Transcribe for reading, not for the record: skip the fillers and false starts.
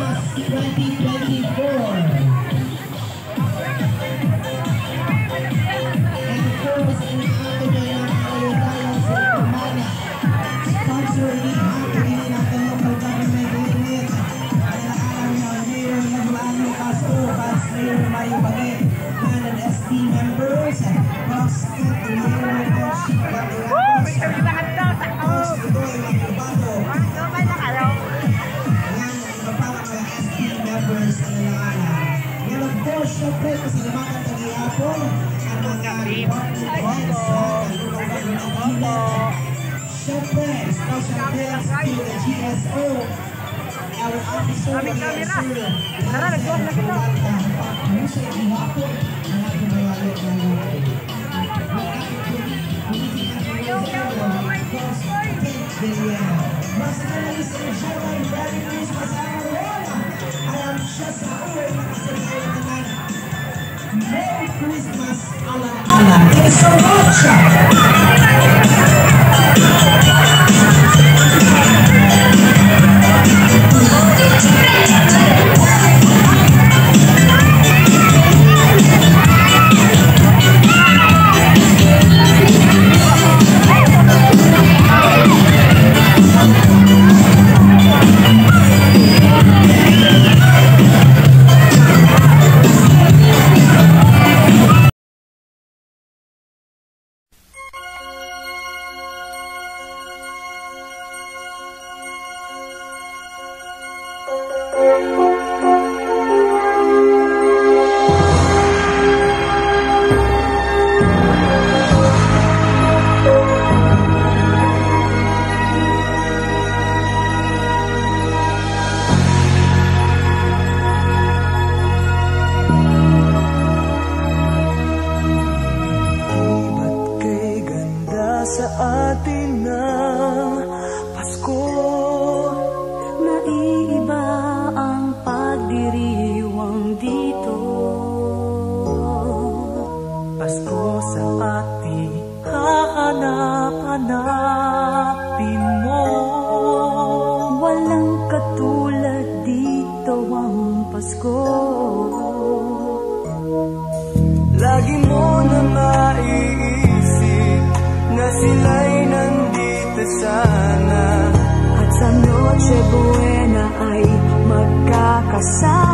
Christmas 2024. And of course, inaatay kayo ng kayo sa Pamana. Sponsor ni Happy natin local government unit. Kailangan niya Mayor Nagulaan Castro, Vice Mayor Mario Bagay, and SB members, Prospect, Mayor syempre, pasalamatan sa gihapon ang mga department heads sa local government. Syempre, special thanks to the GSO, our officer of the answer. Tara, nagbuhat na kita. Sa gihapon, ang ating mga local. Mas nalis ang Sherman Brady News kasama rin. Alam siya sa uwi na kasalayan naman. Merry Christmas, Alan. Thank you so much. Hanapin mo, walang katulad dito ang Pasko. Lagi mo na maiisip na sila'y nandito sana, at sa Noche Buena ay magkakasama.